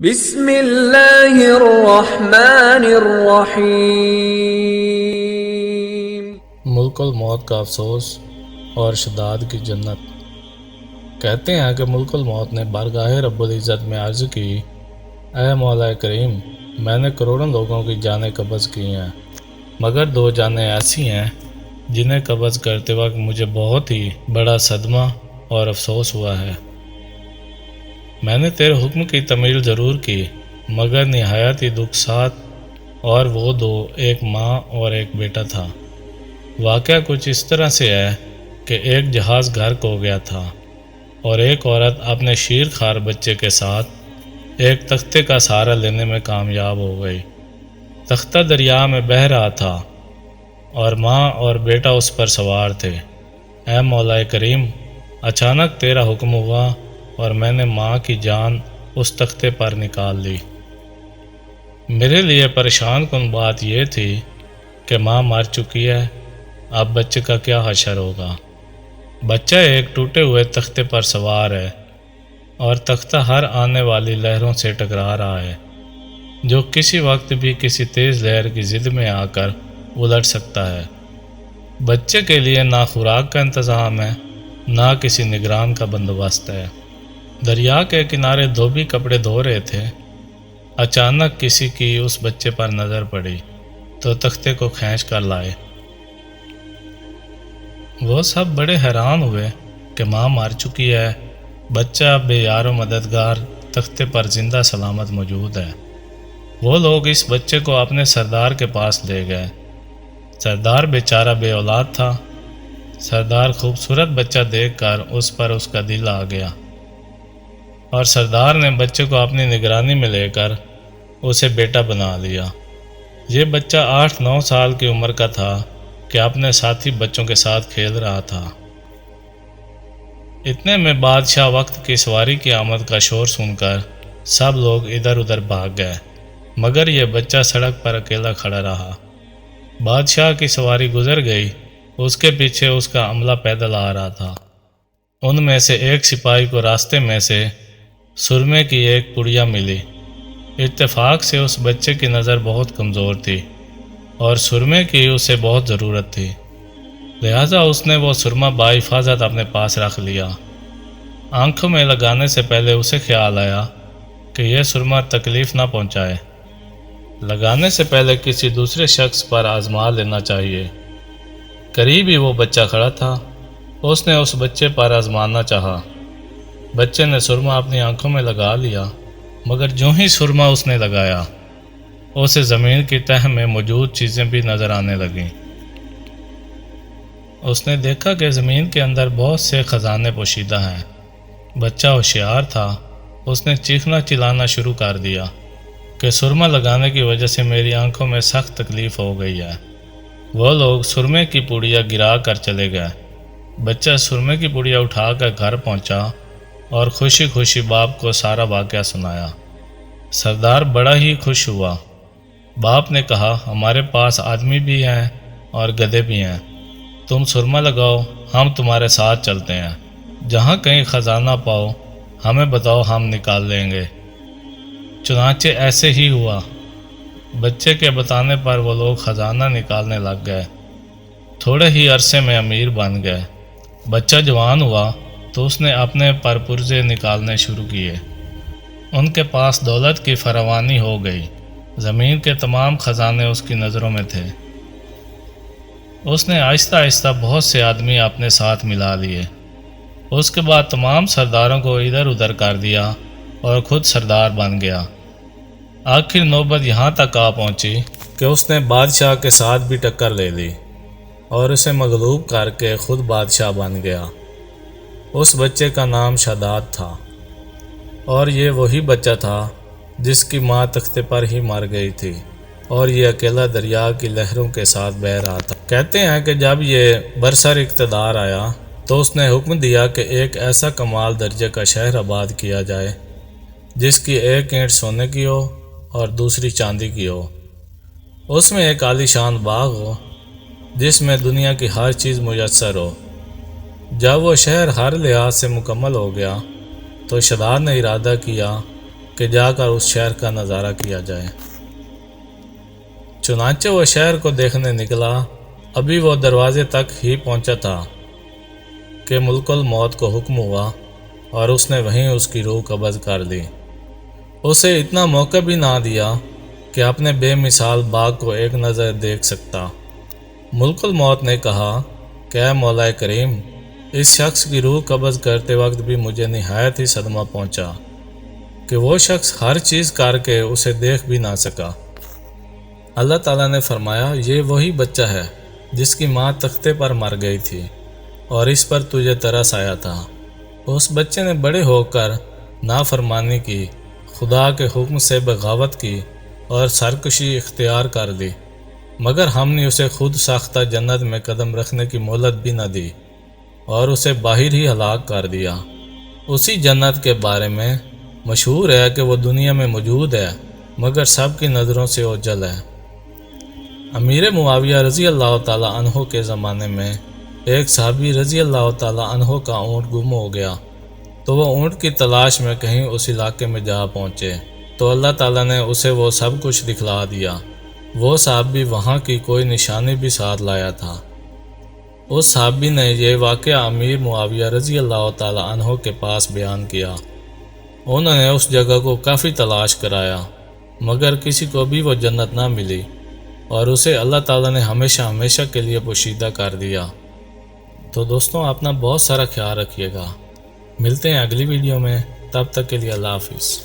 بسم اللہ الرحمن الرحیم۔ ملک الموت کا افسوس اور شداد کی جنت۔ کہتے ہیں کہ ملک الموت نے بارگاہ رب العزت میں عرض کی، اے مولا کریم، میں نے کروڑوں لوگوں کی جانیں قبض کی ہیں، مگر 2 جانیں ایسی ہیں جنہیں قبض کرتے وقت مجھے بہت ہی بڑا صدمہ اور افسوس ہوا ہے۔ میں نے تیرے حکم کی تعمیل ضرور کی، مگر نہایت ہی دکھ ساتھ، اور وہ 2، ایک ماں اور ایک بیٹا تھا۔ واقعہ کچھ اس طرح سے ہے کہ ایک جہاز غرق ہو گیا تھا اور ایک عورت اپنے شیر خوار بچے کے ساتھ ایک تختے کا سہارا لینے میں کامیاب ہو گئی۔ تختہ دریا میں بہہ رہا تھا اور ماں اور بیٹا اس پر سوار تھے۔ اے مولا کریم، اچانک تیرا حکم ہوا اور میں نے ماں کی جان اس تختے پر نکال لی۔ میرے لیے پریشان کن بات یہ تھی کہ ماں مر چکی ہے، اب بچے کا کیا حشر ہوگا۔ بچہ ایک ٹوٹے ہوئے تختے پر سوار ہے اور تختہ ہر آنے والی لہروں سے ٹکرا رہا ہے، جو کسی وقت بھی کسی تیز لہر کی ضد میں آ کر الٹ سکتا ہے۔ بچے کے لیے نہ خوراک کا انتظام ہے، نہ کسی نگران کا بندوبست ہے۔ دریا کے کنارے دھوبی کپڑے دھو رہے تھے، اچانک کسی کی اس بچے پر نظر پڑی تو تختے کو کھینچ کر لائے۔ وہ سب بڑے حیران ہوئے کہ ماں مر چکی ہے، بچہ بے یار و مددگار تختے پر زندہ سلامت موجود ہے۔ وہ لوگ اس بچے کو اپنے سردار کے پاس لے گئے۔ سردار بیچارہ بے اولاد تھا۔ سردار خوبصورت بچہ دیکھ کر اس پر اس کا دل آ گیا اور سردار نے بچے کو اپنی نگرانی میں لے کر اسے بیٹا بنا لیا۔ یہ بچہ 8-9 سال کی عمر کا تھا کہ اپنے ساتھی بچوں کے ساتھ کھیل رہا تھا۔ اتنے میں بادشاہ وقت کی سواری کی آمد کا شور سن کر سب لوگ ادھر ادھر بھاگ گئے، مگر یہ بچہ سڑک پر اکیلا کھڑا رہا۔ بادشاہ کی سواری گزر گئی، اس کے پیچھے اس کا عملہ پیدل آ رہا تھا۔ ان میں سے ایک سپاہی کو راستے میں سے سرمے کی ایک پڑیا ملی۔ اتفاق سے اس بچے کی نظر بہت کمزور تھی اور سرمے کی اسے بہت ضرورت تھی، لہذا اس نے وہ سرما بحفاظت اپنے پاس رکھ لیا۔ آنکھوں میں لگانے سے پہلے اسے خیال آیا کہ یہ سرما تکلیف نہ پہنچائے، لگانے سے پہلے کسی دوسرے شخص پر آزما لینا چاہیے۔ قریب ہی وہ بچہ کھڑا تھا، اس نے اس بچے پر آزمانا چاہا۔ بچے نے سرما اپنی آنکھوں میں لگا لیا، مگر جو ہی سرما اس نے لگایا، اسے زمین کی تہہ میں موجود چیزیں بھی نظر آنے لگیں۔ اس نے دیکھا کہ زمین کے اندر بہت سے خزانے پوشیدہ ہیں۔ بچہ ہوشیار تھا، اس نے چیخنا چلانا شروع کر دیا کہ سرما لگانے کی وجہ سے میری آنکھوں میں سخت تکلیف ہو گئی ہے۔ وہ لوگ سرمے کی پوڑیا گرا کر چلے گئے۔ بچہ سرمے کی پوڑیا اٹھا کر گھر پہنچا اور خوشی خوشی باپ کو سارا واقعہ سنایا۔ سردار بڑا ہی خوش ہوا۔ باپ نے کہا، ہمارے پاس آدمی بھی ہیں اور گدھے بھی ہیں، تم سرما لگاؤ، ہم تمہارے ساتھ چلتے ہیں، جہاں کہیں خزانہ پاؤ ہمیں بتاؤ، ہم نکال لیں گے۔ چنانچہ ایسے ہی ہوا۔ بچے کے بتانے پر وہ لوگ خزانہ نکالنے لگ گئے۔ تھوڑے ہی عرصے میں امیر بن گئے۔ بچہ جوان ہوا تو اس نے اپنے پرپرزے نکالنے شروع کیے۔ ان کے پاس دولت کی فراوانی ہو گئی، زمین کے تمام خزانے اس کی نظروں میں تھے۔ اس نے آہستہ آہستہ بہت سے آدمی اپنے ساتھ ملا لیے۔ اس کے بعد تمام سرداروں کو ادھر ادھر کر دیا اور خود سردار بن گیا۔ آخر نوبت یہاں تک آ پہنچی کہ اس نے بادشاہ کے ساتھ بھی ٹکر لے لی اور اسے مغلوب کر کے خود بادشاہ بن گیا۔ اس بچے کا نام شداد تھا، اور یہ وہی بچہ تھا جس کی ماں تختے پر ہی مر گئی تھی اور یہ اکیلا دریا کی لہروں کے ساتھ بہہ رہا تھا۔ کہتے ہیں کہ جب یہ برسر اقتدار آیا تو اس نے حکم دیا کہ ایک ایسا کمال درجے کا شہر آباد کیا جائے جس کی ایک اینٹ سونے کی ہو اور دوسری چاندی کی ہو۔ اس میں ایک عالی شان باغ ہو جس میں دنیا کی ہر چیز میسر ہو۔ جب وہ شہر ہر لحاظ سے مکمل ہو گیا تو شداد نے ارادہ کیا کہ کہ جا کر اس شہر کا نظارہ کیا جائے۔ چنانچہ وہ شہر کو دیکھنے نکلا۔ ابھی وہ دروازے تک ہی پہنچا تھا کہ ملک الموت کو حکم ہوا اور اس نے وہیں اس کی روح قبض کر لی۔ اسے اتنا موقع بھی نہ دیا کہ اپنے بے مثال باغ کو ایک نظر دیکھ سکتا۔ ملک الموت نے کہا کہ اے مولا کریم، اس شخص کی روح قبض کرتے وقت بھی مجھے نہایت ہی صدمہ پہنچا کہ وہ شخص ہر چیز کر کے اسے دیکھ بھی نہ سکا۔ اللہ تعالیٰ نے فرمایا، یہ وہی بچہ ہے جس کی ماں تختے پر مر گئی تھی اور اس پر تجھے ترس آیا تھا۔ اس بچے نے بڑے ہو کر نافرمانی کی، خدا کے حکم سے بغاوت کی اور سرکشی اختیار کر لی، مگر ہم نے اسے خود ساختہ جنت میں قدم رکھنے کی مہلت بھی نہ دی اور اسے باہر ہی ہلاک کر دیا۔ اسی جنت کے بارے میں مشہور ہے کہ وہ دنیا میں موجود ہے مگر سب کی نظروں سے اوجھل ہے۔ امیر معاویہ رضی اللہ تعالیٰ عنہ کے زمانے میں ایک صحابی رضی اللہ تعالیٰ عنہ کا اونٹ گم ہو گیا، تو وہ اونٹ کی تلاش میں کہیں اس علاقے میں جا پہنچے تو اللہ تعالیٰ نے اسے وہ سب کچھ دکھلا دیا۔ وہ صحابی وہاں کی کوئی نشانی بھی ساتھ لایا تھا۔ اس صحابی نے یہ واقعہ امیر معاویہ رضی اللہ تعالیٰ عنہ کے پاس بیان کیا۔ انہوں نے اس جگہ کو کافی تلاش کرایا مگر کسی کو بھی وہ جنت نہ ملی اور اسے اللہ تعالیٰ نے ہمیشہ ہمیشہ کے لیے پوشیدہ کر دیا۔ تو دوستوں، اپنا بہت سارا خیال رکھیے گا۔ ملتے ہیں اگلی ویڈیو میں، تب تک کے لیے اللہ حافظ۔